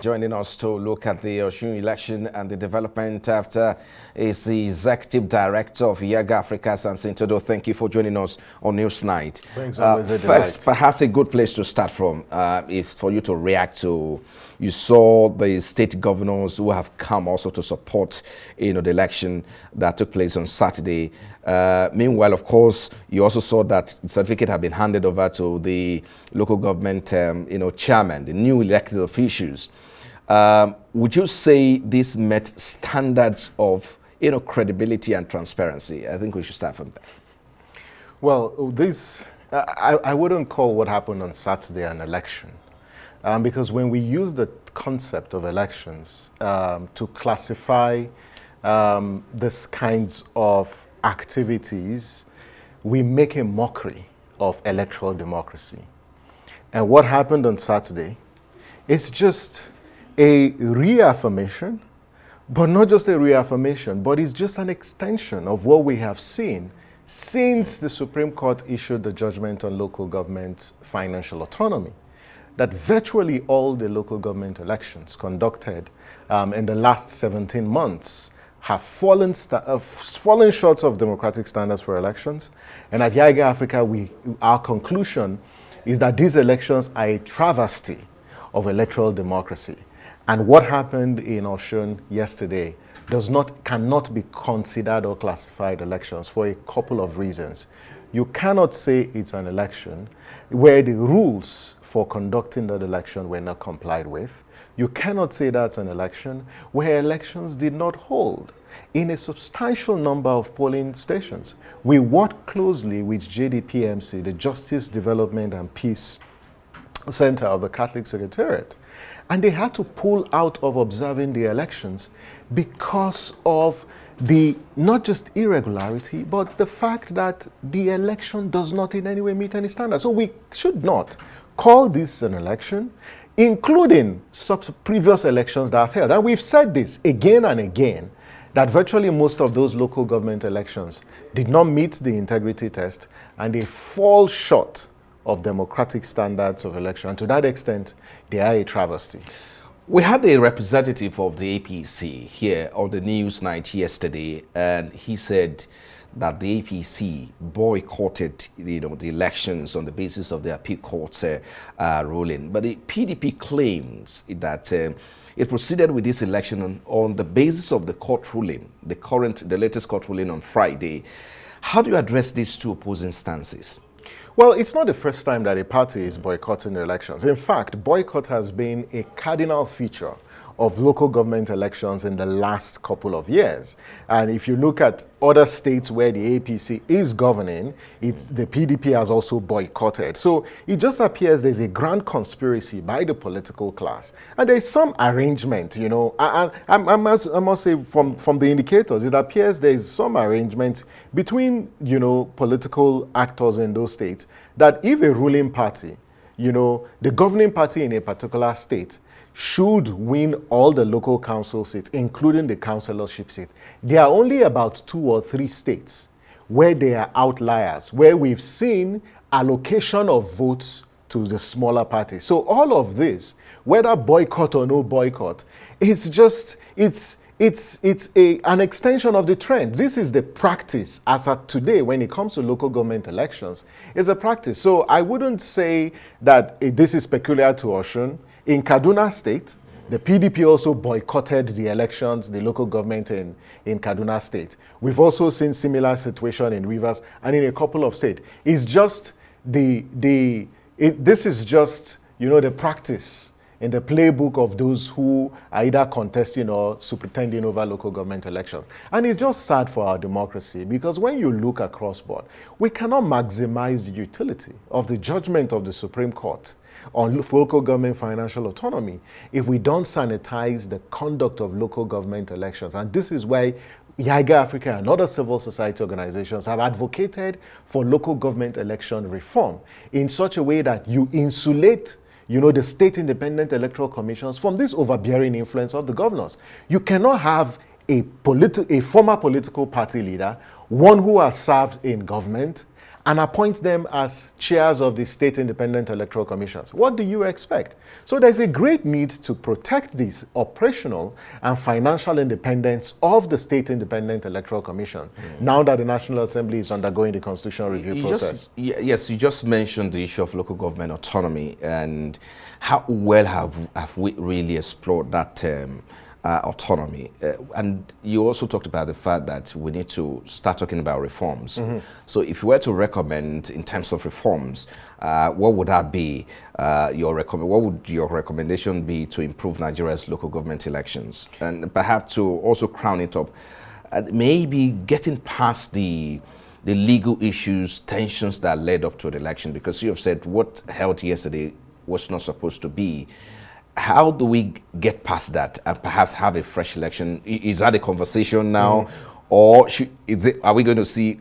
Joining us to look at the Osun election and the development after is the Executive Director of Yaga Africa, Itodo. Thank you for joining us on News Night. Thanks, always a first, delight. perhaps a good place to start from is for you to react to. You saw the state governors who have come also to support, the election that took place on Saturday. Meanwhile, of course, you also saw that the certificate had been handed over to the local government, chairman, the new elected officials. Would you say this met standards of, credibility and transparency? I think we should start from there. Well, I wouldn't call what happened on Saturday an election. Because when we use the concept of elections to classify these kinds of activities, we make a mockery of electoral democracy. And what happened on Saturday is just a reaffirmation, but not just a reaffirmation, but it's just an extension of what we have seen since the Supreme Court issued the judgment on local government's financial autonomy, that virtually all the local government elections conducted in the last 17 months have fallen short of democratic standards for elections. And at Yaga Africa, our conclusion is that these elections are a travesty of electoral democracy. And what happened in Osun yesterday cannot be considered or classified elections for a couple of reasons. You cannot say it's an election where the rules for conducting that election were not complied with. You cannot say that's an election where elections did not hold in a substantial number of polling stations. We worked closely with JDPMC, the Justice, Development and Peace Center of the Catholic Secretariat, and they had to pull out of observing the elections because of the not just irregularity, but the fact that the election does not in any way meet any standards. So we should not call this an election, including previous elections that have held. And we've said this again and again, that virtually most of those local government elections did not meet the integrity test, and they fall short of democratic standards of election. And to that extent, they are a travesty. We had a representative of the APC here on the News Night yesterday, and he said that the APC boycotted, the elections on the basis of the appeal court's ruling. But the PDP claims that it proceeded with this election on the basis of the court ruling, the latest court ruling on Friday. How do you address these two opposing stances? Well, it's not the first time that a party is boycotting the elections. In fact, boycott has been a cardinal feature of local government elections in the last couple of years. And if you look at other states where the APC is governing, the PDP has also boycotted. So it just appears there's a grand conspiracy by the political class. And there's some arrangement, I must say from the indicators, it appears there's some arrangement between, political actors in those states that if a ruling party, the governing party in a particular state should win all the local council seats, including the councillorship seat. There are only about 2 or 3 states where there are outliers, where we've seen allocation of votes to the smaller parties. So all of this, whether boycott or no boycott, it's just, an extension of the trend. This is the practice as of today when it comes to local government elections. It's a practice. So I wouldn't say that this is peculiar to Osun. In Kaduna State, the PDP also boycotted the elections, the local government in Kaduna State. We've also seen similar situation in Rivers and in a couple of states. It's just this is just, the practice in the playbook of those who are either contesting or superintending over local government elections. And it's just sad for our democracy, because when you look across board, we cannot maximize the utility of the judgment of the Supreme Court on local government financial autonomy if we don't sanitize the conduct of local government elections. And this is why Yaga Africa and other civil society organizations have advocated for local government election reform in such a way that you insulate the state independent electoral commissions from this overbearing influence of the governors. You cannot have a former political party leader, one who has served in government, and appoint them as chairs of the state independent electoral commissions. What do you expect? So there's a great need to protect this operational and financial independence of the state independent electoral commission, now that the National Assembly is undergoing the constitutional review process. Yes, you just mentioned the issue of local government autonomy, and how well have we really explored that autonomy? And you also talked about the fact that we need to start talking about reforms. So if you were to recommend in terms of reforms, what would that be? What would your recommendation be to improve Nigeria's local government elections? And perhaps to also crown it up, maybe getting past the legal issues, tensions that led up to the election, because you have said what held yesterday was not supposed to be. How do we get past that and perhaps have a fresh election? Is that a conversation now, or are we going to see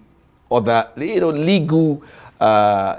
other legal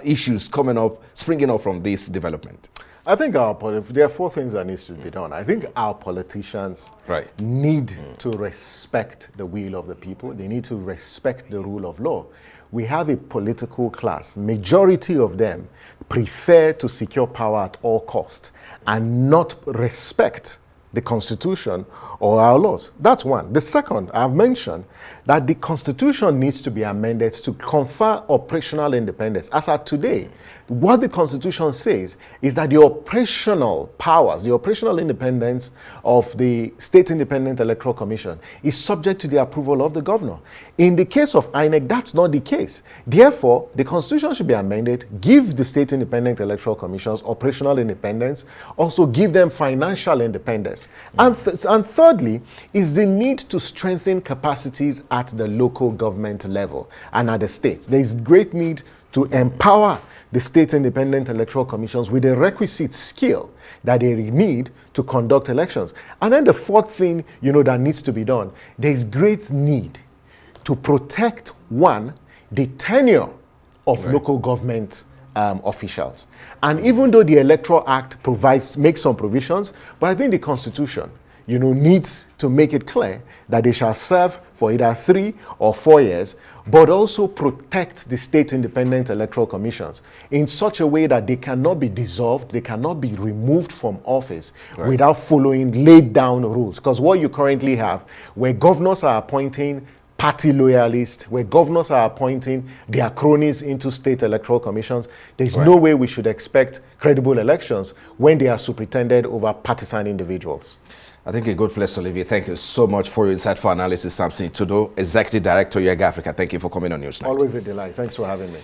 issues springing up from this development? I think there are four things that needs to be done. I think our politicians need to respect the will of the people. They need to respect the rule of law. We have a political class. Majority of them prefer to secure power at all costs and not respect the Constitution or our laws. That's one. The second, I've mentioned that the Constitution needs to be amended to confer operational independence. As at today, what the Constitution says is that the operational powers, the operational independence of the State Independent Electoral Commission is subject to the approval of the governor. In the case of INEC, that's not the case. Therefore, the Constitution should be amended, give the State Independent Electoral Commissions operational independence, also give them financial independence. And thirdly, is the need to strengthen capacities at the local government level and at the states. There is great need to empower the state independent electoral commissions with the requisite skill that they need to conduct elections. And then the fourth thing, that needs to be done, there is great need to protect, one, the tenure of local government officials. And even though the Electoral Act makes some provisions, but I think the Constitution, needs to make it clear that they shall serve for either 3 or 4 years, but also protect the state independent electoral commissions in such a way that they cannot be dissolved, they cannot be removed from office without following laid down rules. Because what you currently have, where governors are appointing party loyalists, where governors are appointing their cronies into state electoral commissions, there's no way we should expect credible elections when they are superintended over partisan individuals. I think a good place to leave it. Thank you so much for your insightful analysis, Samson Itodo, Executive Director, UEG Africa. Thank you for coming on Newsnight. Always a delight. Thanks for having me.